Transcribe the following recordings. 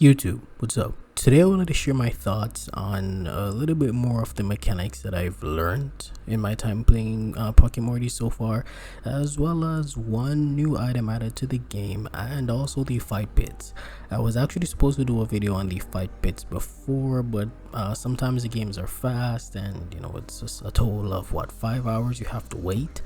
YouTube, what's up? Today I wanted to share my thoughts on a little bit more of the mechanics that I've learned in my time playing Pocket Morty so far, as well as one new item added to the game and also the fight pits. I was actually supposed to do a video on the fight pits before, but sometimes the games are fast and it's just a total of 5 hours you have to wait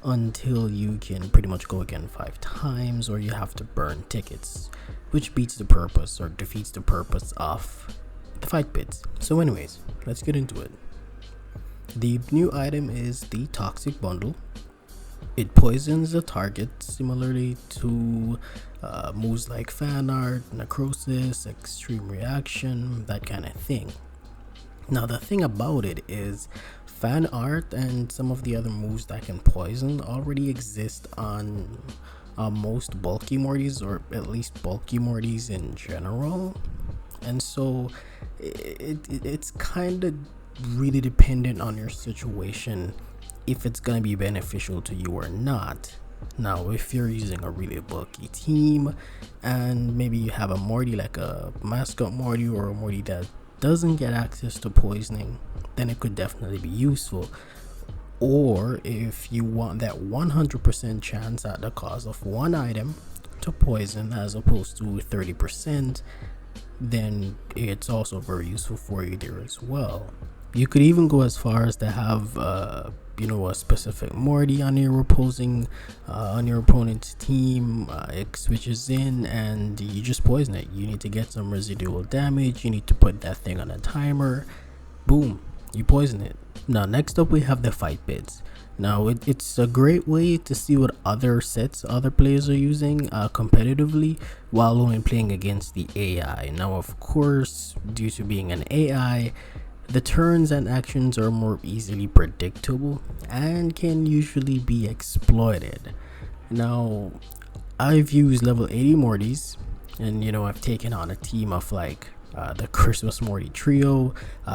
until you can pretty much go again 5 times, or you have to burn tickets, which beats the purpose or defeats the purpose of the fight pits. So anyways, let's get into it. The new item is the toxic bundle. It poisons the target similarly to moves like fan art, necrosis, extreme reaction, that kind of thing. Now the thing about it is fan art and some of the other moves that can poison already exist on most bulky Mortys, or at least bulky Mortys in general, and so it's kind of really dependent on your situation if it's going to be beneficial to you or not. Now if you're using a really bulky team and maybe you have a Morty like a mascot Morty or a Morty that doesn't get access to poisoning, then it could definitely be useful. Or if you want that 100% chance at the cost of one item to poison as opposed to 30%, then it's also very useful for you there as well. You could even go as far as to have a specific Morty on your opponent's team. It switches in and you just poison it. You need to get some residual damage, you need to put that thing on a timer, boom, you poison it. Now next up we have the fight pits. Now it's a great way to see what other players are using competitively while only playing against the AI. Now of course, due to being an AI, the turns and actions are more easily predictable and can usually be exploited. Now I've used level 80 Mortys, and I've taken on a team of like the Christmas Morty trio,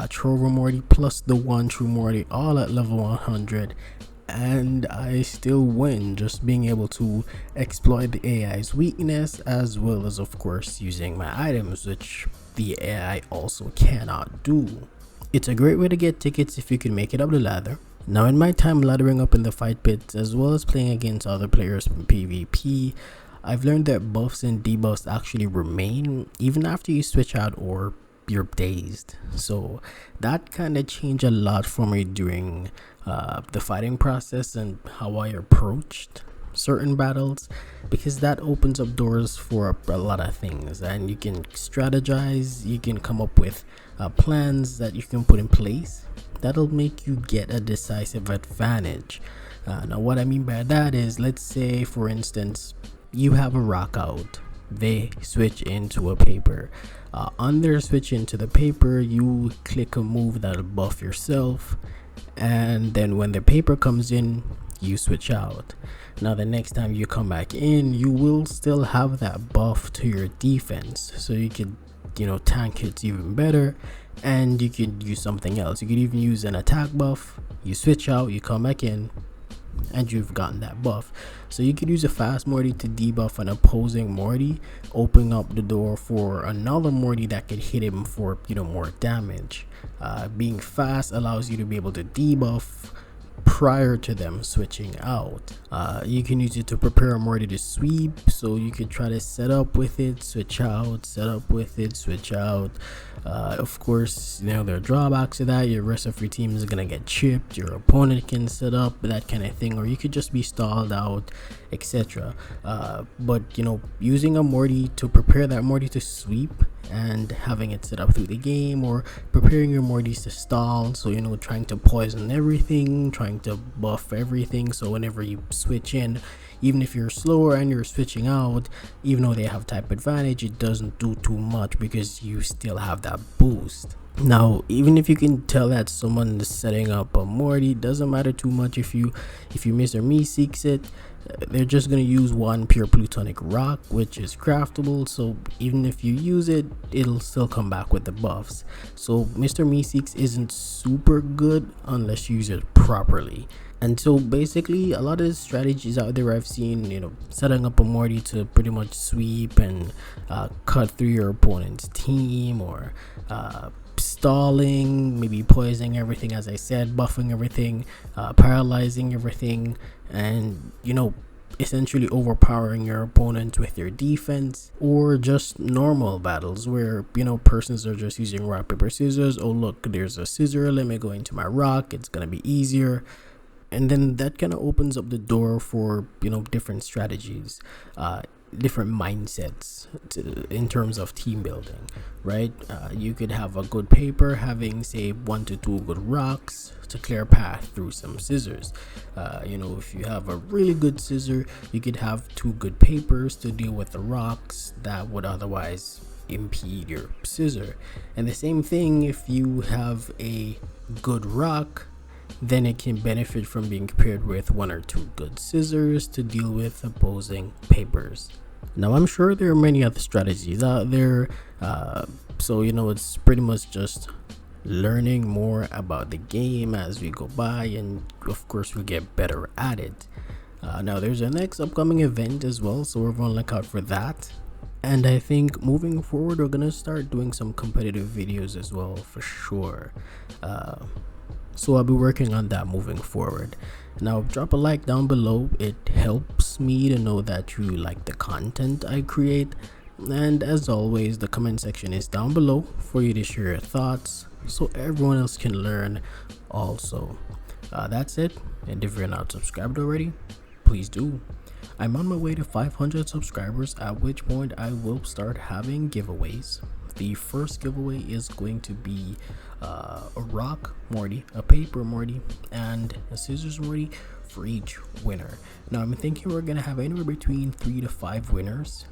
Trover Morty plus the one true Morty, all at level 100, and I still win, just being able to exploit the AI's weakness, as well as of course using my items, which the AI also cannot do. It's a great way to get tickets if you can make it up the ladder. Now in my time laddering up in the fight pits as well as playing against other players from PvP, I've learned that buffs and debuffs actually remain even after you switch out or you're dazed. So that kind of changed a lot for me during the fighting process and how I approached certain battles, because that opens up doors for a lot of things, and you can strategize, you can come up with plans that you can put in place that'll make you get a decisive advantage. Now what I mean by that is, let's say for instance you have a rock out, they switch into a paper. On their switch into the paper, you click a move that'll buff yourself, and then when the paper comes in, you switch out. Now the next time you come back in, you will still have that buff to your defense, so you could tank hits even better, and you could use something else. You could even use an attack buff, you switch out, you come back in, and you've gotten that buff. So you could use a fast Morty to debuff an opposing Morty, opening up the door for another Morty that could hit him for more damage. Being fast allows you to be able to debuff prior to them switching out. You can use it to prepare a Morty to sweep, so you can try to set up with it, switch out, set up with it, switch out. Of course, there are drawbacks to that. Your rest of your team is gonna get chipped, your opponent can set up, that kind of thing, or you could just be stalled out, etc. But using a Morty to prepare that Morty to sweep and having it set up through the game, or preparing your Mortys to stall, so trying to poison everything, trying to buff everything, so whenever you switch in, even if you're slower and you're switching out, even though they have type advantage, it doesn't do too much because you still have that boost. Now even if you can tell that someone is setting up a Morty, doesn't matter too much if Mr. Me seeks it. They're just going to use one pure plutonic rock, which is craftable, so even if you use it, it'll still come back with the buffs. So Mr. Meeseeks isn't super good unless you use it properly. And so basically, a lot of strategies out there I've seen, setting up a Morty to pretty much sweep and cut through your opponent's team, or stalling, maybe poisoning everything, as I said, buffing everything, paralyzing everything, and essentially overpowering your opponent with your defense, or just normal battles where persons are just using rock paper scissors. Oh look, there's a scissor, let me go into my rock, it's gonna be easier. And then that kind of opens up the door for different strategies, different mindsets in terms of team building, right? You could have a good paper having, say, 1 to 2 good rocks to clear a path through some scissors. If you have a really good scissor, you could have 2 good papers to deal with the rocks that would otherwise impede your scissor. And the same thing, if you have a good rock, then it can benefit from being paired with 1 or 2 good scissors to deal with opposing papers. Now, I'm sure there are many other strategies out there, so it's pretty much just learning more about the game as we go by, and of course we get better at it. Now there's a next upcoming event as well, so we're going to look out for that. And I think moving forward, we're gonna start doing some competitive videos as well, for sure. So I'll be working on that moving forward. Now drop a like down below, it helps me to know that you like the content I create. And as always, the comment section is down below for you to share your thoughts so everyone else can learn also. That's it, and if you're not subscribed already, please do. I'm on my way to 500 subscribers, at which point I will start having giveaways. The first giveaway is going to be a rock Morty, a paper Morty, and a scissors Morty for each winner. Now I'm thinking we're gonna have anywhere between 3 to 5 winners,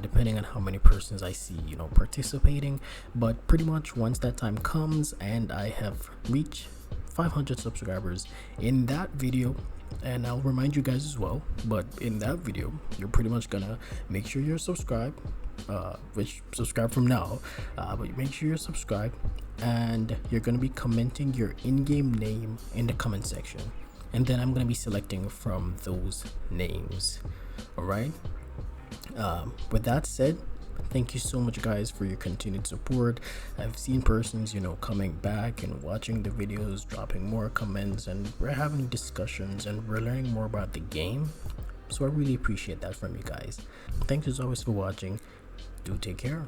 depending on how many persons I see participating. But pretty much once that time comes and I have reached 500 subscribers, in that video, and I'll remind you guys as well, but in that video you're pretty much gonna make sure you're subscribed, which subscribe from now, but make sure you're subscribed, and you're gonna be commenting your in-game name in the comment section, and then I'm gonna be selecting from those names. All right, with that said, thank you so much guys for your continued support. I've seen persons coming back and watching the videos, dropping more comments, and we're having discussions and we're learning more about the game, so I really appreciate that from you guys. Thanks as always for watching. Do take care.